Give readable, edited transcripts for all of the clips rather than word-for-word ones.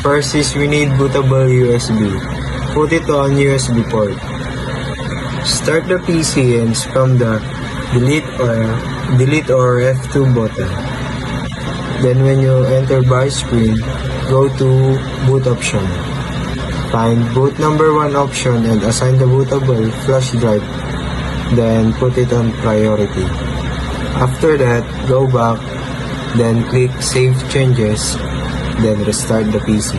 First is we need bootable USB. Put it on USB port. Start the PC and spam the delete or F2 button. Then when you enter bar screen, go to boot option. Find boot number 1 option and assign the bootable flash drive. Then put it on priority. After that, go back, then click save changes, then restart the PC.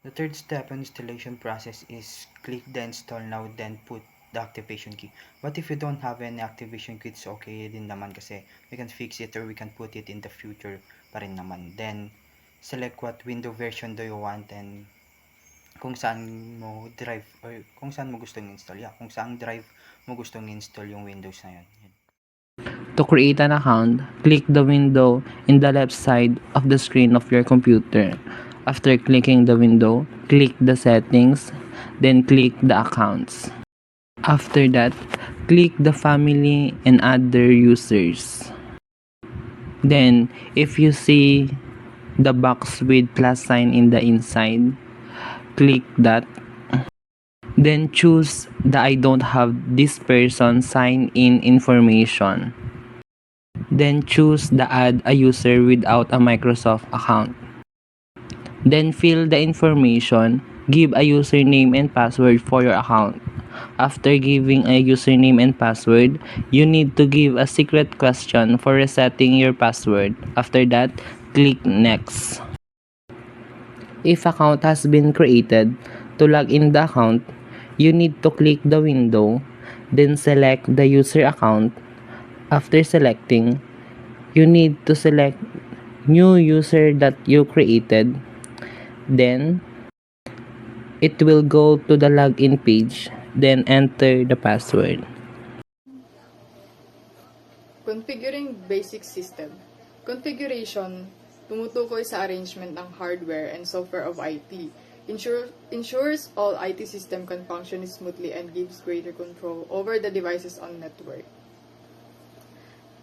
The third step in installation process is click the install now, then put the activation key. But if you don't have any activation key, it's okay din naman kasi we can fix it or we can put it in the future pa rin naman. Then select what window version do you want and kung saan mo drive or kung saan mo gustong install. Kung saan drive mo gustong install yung Windows na yun. To create an account, click the window in the left side of the screen of your computer. After clicking the window, click the settings, then click the accounts. After that, click the family and other users. Then, if you see the box with plus sign in the inside, click that. Then choose the I don't have this person sign in information. Then choose the add a user without a Microsoft account. Then fill the information, give a username and password for your account. After giving a username and password, you need to give a secret question for resetting your password. After that, click next. If account has been created, to log in the account, you need to click the window, then select the user account. After selecting, you need to select new user that you created. Then, it will go to the login page. Then enter the password. Configuring basic system. Configuration, tumutukoy sa arrangement ng hardware and software of IT. Ensures all IT system can function smoothly and gives greater control over the devices on network.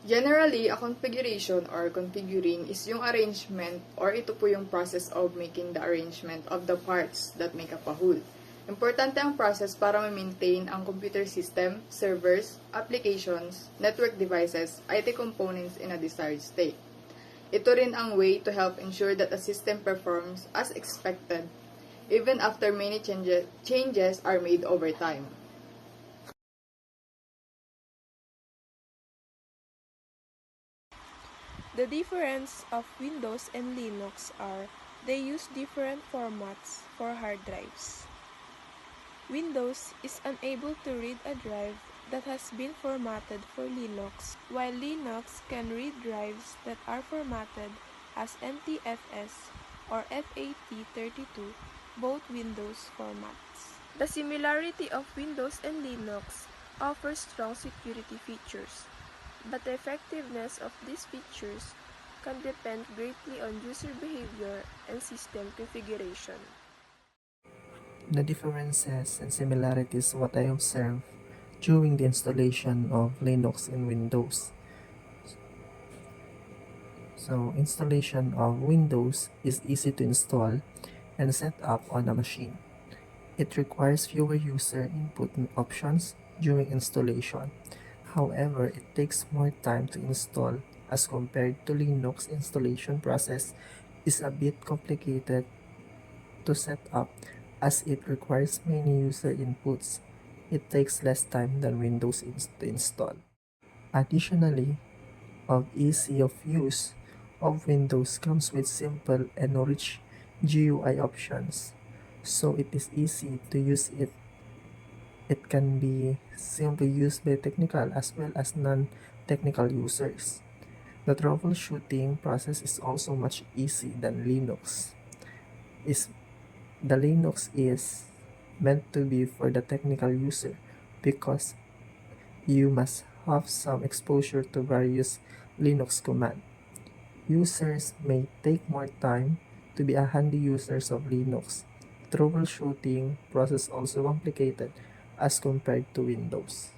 Generally, a configuration or configuring is yung arrangement or ito po yung process of making the arrangement of the parts that make up a whole. Importante ang process para ma-maintain ang computer system, servers, applications, network devices, IT components in a desired state. Ito rin ang way to help ensure that a system performs as expected even after many changes are made over time. The difference of Windows and Linux are they use different formats for hard drives. Windows is unable to read a drive that has been formatted for Linux, while Linux can read drives that are formatted as NTFS or FAT32, both Windows formats. The similarity of Windows and Linux offers strong security features, but the effectiveness of these features can depend greatly on user behavior and system configuration. The differences and similarities what I observed during the installation of Linux in Windows. So, installation of Windows is easy to install and set up on a machine. It requires fewer user input options during installation. However, it takes more time to install as compared to Linux. Installation process is a bit complicated to set up as it requires many user inputs. It takes less time than Windows to install. Additionally, of easy of use of Windows comes with simple and rich GUI options, so it is easy to use it. It can be simply used by technical as well as non-technical users. The troubleshooting process is also much easier than Linux. The Linux is meant to be for the technical user because you must have some exposure to various Linux commands. Users may take more time to be a handy users of Linux. Troubleshooting process also complicated as compared to Windows.